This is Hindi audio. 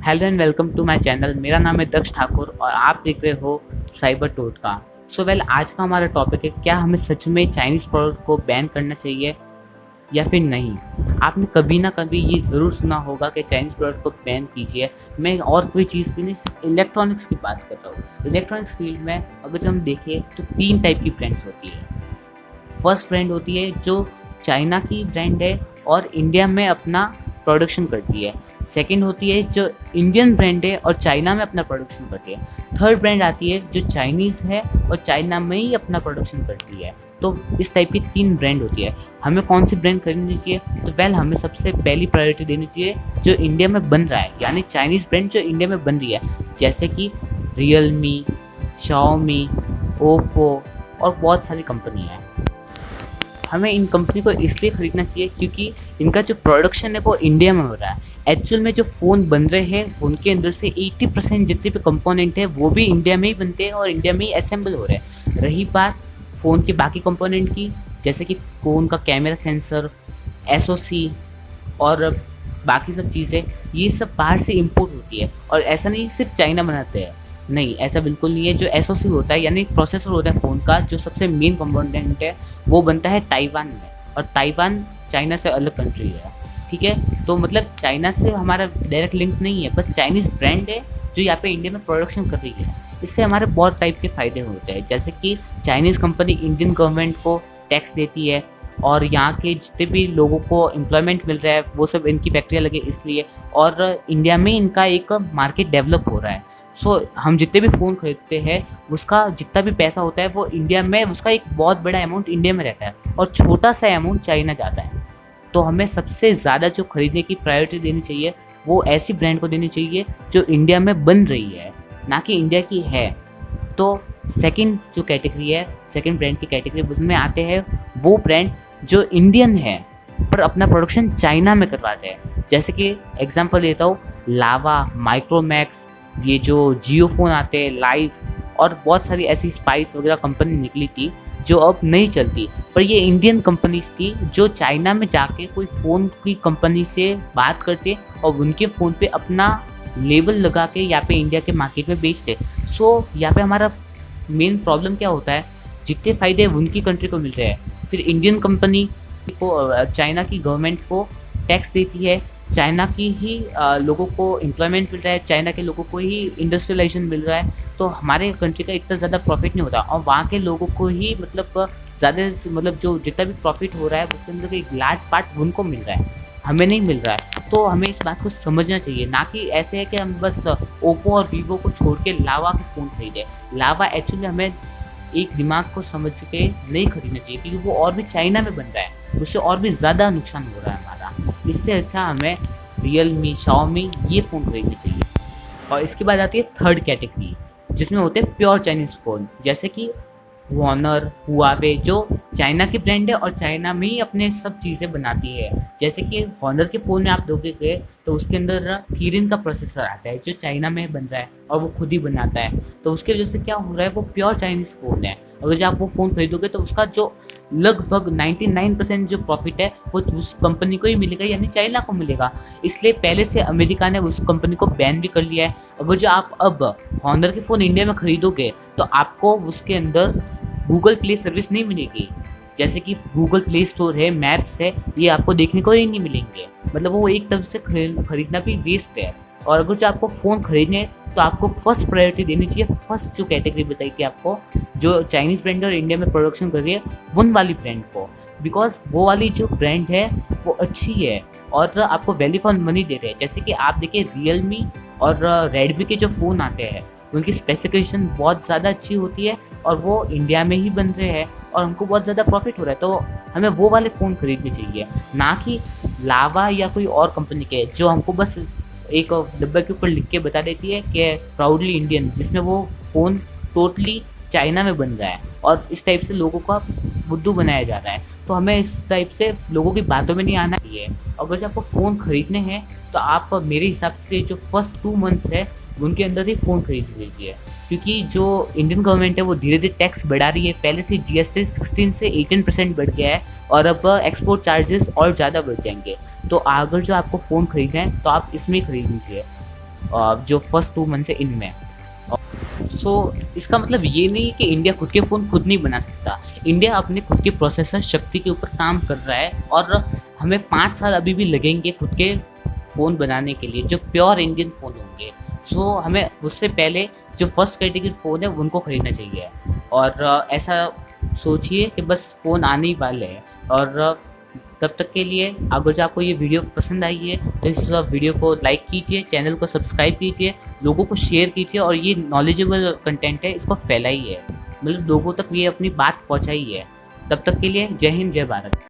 Hello and welcome to my channel. मेरा नाम है दक्ष ठाकुर और आप देख रहे हो साइबर टोटका। आज का हमारा टॉपिक है, क्या हमें सच में चाइनीज़ प्रोडक्ट को बैन करना चाहिए या फिर नहीं। आपने कभी ना कभी ये ज़रूर सुना होगा कि चाइनीज़ प्रोडक्ट को बैन कीजिए। मैं और कोई चीज़ की नहीं, सिर्फ इलेक्ट्रॉनिक्स की बात कर रहा हूँ। इलेक्ट्रॉनिक्स फील्ड में अगर जो हम देखें तो 3 टाइप की ब्रांड्स होती है। फर्स्ट ब्रांड होती है जो चाइना की ब्रांड है और इंडिया में अपना प्रोडक्शन करती है। सेकंड होती है जो इंडियन ब्रांड है और चाइना में अपना प्रोडक्शन करती है। थर्ड ब्रांड आती है जो चाइनीज़ है और चाइना में ही अपना प्रोडक्शन करती है। तो इस टाइप की 3 ब्रांड होती है। हमें कौन सी ब्रांड खरीदनी चाहिए? तो हमें सबसे पहली प्रायोरिटी देनी चाहिए जो इंडिया में बन रहा है, यानी चाइनीज़ ब्रांड जो इंडिया में बन रही है, जैसे कि रियलमी, शाओमी, ओप्पो और बहुत सारी कंपनी है। हमें इन कंपनी को इसलिए ख़रीदना चाहिए क्योंकि इनका जो प्रोडक्शन है वो इंडिया में हो रहा है। एक्चुअल में जो फ़ोन बन रहे हैं उनके अंदर से 80% जितने भी कंपोनेंट है वो भी इंडिया में ही बनते हैं और इंडिया में ही असेंबल हो रहे हैं। रही बात फ़ोन के बाकी कंपोनेंट की, जैसे कि फ़ोन का कैमरा सेंसर, एसओसी और बाकी सब चीज़ें, ये सब बाहर से इंपोर्ट होती है। और ऐसा नहीं सिर्फ चाइना बनाते हैं, नहीं, ऐसा बिल्कुल नहीं है। जो एसओसी होता है यानी प्रोसेसर होता है फ़ोन का, जो सबसे मेन कंपोनेंट है वो बनता है ताइवान में, और ताइवान चाइना से अलग कंट्री है। ठीक है, तो चाइना से हमारा डायरेक्ट लिंक नहीं है, बस चाइनीज़ ब्रांड है जो यहाँ पे इंडिया में प्रोडक्शन कर रही है। इससे हमारे बहुत टाइप के फ़ायदे होते हैं, जैसे कि चाइनीज़ कंपनी इंडियन गवर्नमेंट को टैक्स देती है और यहाँ के जितने भी लोगों को एम्प्लॉयमेंट मिल रहा है वो सब इनकी फैक्ट्रियाँ लगे इसलिए, और इंडिया में इनका एक मार्केट डेवलप हो रहा है। हम जितने भी फ़ोन खरीदते हैं उसका जितना भी पैसा होता है वो इंडिया में, उसका एक बहुत बड़ा अमाउंट इंडिया में रहता है और छोटा सा अमाउंट चाइना जाता है। तो हमें सबसे ज़्यादा जो खरीदने की प्रायोरिटी देनी चाहिए वो ऐसी ब्रांड को देनी चाहिए जो इंडिया में बन रही है, ना कि इंडिया की है। तो सेकंड जो कैटेगरी है, सेकंड ब्रांड की कैटेगरी, उसमें आते हैं वो ब्रांड जो इंडियन है पर अपना प्रोडक्शन चाइना में करवाते हैं। जैसे कि एग्जांपल देता हूँ, लावा, माइक्रोमैक्स, ये जो जियो फ़ोन आते हैं, लाइफ और बहुत सारी ऐसी स्पाइस वगैरह कंपनी निकली थी जो अब नहीं चलती, पर ये इंडियन कंपनीज थी जो चाइना में जाके कोई फ़ोन की कंपनी से बात करते और उनके फ़ोन पे अपना लेबल लगा के यहाँ पे इंडिया के मार्केट में बेचते। यहाँ पे हमारा मेन प्रॉब्लम क्या होता है, जितने फ़ायदे उनकी कंट्री को मिल रहे हैं, फिर इंडियन कंपनी को, चाइना की गवर्नमेंट को टैक्स देती है, चाइना की ही लोगों को एम्प्लॉयमेंट मिल रहा है, चाइना के लोगों को ही इंडस्ट्रियलाइजेशन मिल रहा है, तो हमारे कंट्री का इतना ज़्यादा प्रॉफिट नहीं होता और वहाँ के लोगों को ही ज़्यादा जो जितना भी प्रॉफिट हो रहा है उसके अंदर एक लार्ज पार्ट उनको मिल रहा है, हमें नहीं मिल रहा है। तो हमें इस बात को समझना चाहिए, ना कि ऐसे है कि हम बस ओप्पो और वीवो को छोड़ के लावा के फ़ोन खरीदें। लावा एक्चुअली हमें एक दिमाग को समझ के नहीं खरीदना चाहिए क्योंकि वो और भी चाइना में बन रहा है, उससे और भी ज़्यादा नुकसान हो रहा है हमारा। इससे अच्छा हमें रियलमी, शाओमी ये फ़ोन खरीदने चाहिए। और इसके बाद आती है थर्ड कैटेगरी, जिसमें होते हैं प्योर चाइनीज़ फ़ोन, जैसे कि हॉनर, हुआवे, जो चाइना की ब्रांड है और चाइना में ही अपने सब चीज़ें बनाती है। जैसे कि हॉनर के फ़ोन में आप देखोगे तो उसके अंदर किरिन का प्रोसेसर आता है जो चाइना में बन रहा है और वो खुद ही बनाता है, तो उसकी वजह से क्या हो रहा है, वो प्योर चाइनीज़ फ़ोन है। अगर जब आप वो फ़ोन खरीदोगे तो उसका जो लगभग 99% जो प्रॉफिट है वो उस कंपनी को ही मिलेगा, यानी चाइना को मिलेगा। इसलिए पहले से अमेरिका ने उस कंपनी को बैन भी कर लिया है। अगर जो आप अब हॉनर के फ़ोन इंडिया में खरीदोगे तो आपको उसके अंदर गूगल प्ले सर्विस नहीं मिलेगी, जैसे कि गूगल प्ले स्टोर है, मैप्स है, ये आपको देखने को ही नहीं मिलेंगे। वो एक तरफ से खरीदना भी वेस्ट है। और अगर जो आपको फ़ोन खरीदने तो आपको फर्स्ट प्रायोरिटी देनी चाहिए, फर्स्ट जो कैटेगरी बताई थी आपको, जो चाइनीज़ ब्रांड और इंडिया में प्रोडक्शन कर रही है उन वाली ब्रांड को, बिकॉज वो वाली जो ब्रांड है वो अच्छी है और आपको वैल्यू फॉर मनी दे रहे हैं। जैसे कि आप देखिए रियलमी और रेडमी के जो फ़ोन आते हैं उनकी स्पेसिफिकेशन बहुत ज़्यादा अच्छी होती है और वो इंडिया में ही बन रहे हैं और हमको बहुत ज़्यादा प्रॉफिट हो रहा है। तो हमें वो वाले फ़ोन खरीदने चाहिए, ना कि लावा या कोई और कंपनी के जो हमको बस एक डब्बे के ऊपर लिख के बता देती है कि प्राउडली इंडियन, जिसमें वो फ़ोन टोटली चाइना में बन रहा है और इस टाइप से लोगों का बुद्धू बनाया जा रहा है। तो हमें इस टाइप से लोगों की बातों में नहीं आना चाहिए। अगर जो आपको फ़ोन खरीदने हैं तो आप मेरे हिसाब से जो फर्स्ट 2 मंथ्स है उनके अंदर ही फ़ोन खरीद लीजिए, क्योंकि जो इंडियन गवर्नमेंट है वो धीरे धीरे टैक्स बढ़ा रही है। पहले से जीएसटी 16 से 18% बढ़ गया है और अब एक्सपोर्ट चार्जेस और ज़्यादा बढ़ जाएंगे। तो अगर जो आपको फ़ोन खरीदना है तो आप इसमें ही खरीद लीजिए। जो फर्स्ट 2 मंथ है इनमें। सो इसका मतलब ये नहीं है कि इंडिया खुद के फ़ोन खुद नहीं बना सकता। इंडिया अपने खुद के प्रोसेसर शक्ति के ऊपर काम कर रहा है और हमें 5 साल अभी भी लगेंगे खुद के फ़ोन बनाने के लिए जो प्योर इंडियन फ़ोन होंगे। सो हमें उससे पहले जो फर्स्ट कैटेगरी फ़ोन है उनको खरीदना चाहिए और ऐसा सोचिए कि बस फ़ोन आने ही वाले हैं। और तब तक के लिए अगर जो आपको ये वीडियो पसंद आई है तो इस वीडियो को लाइक कीजिए, चैनल को सब्सक्राइब कीजिए, लोगों को शेयर कीजिए और ये नॉलेजेबल कंटेंट है इसको फैलाइए, मतलब लोगों तक ये अपनी बात पहुंचाइए। तब तक के लिए जय हिंद, जय भारत।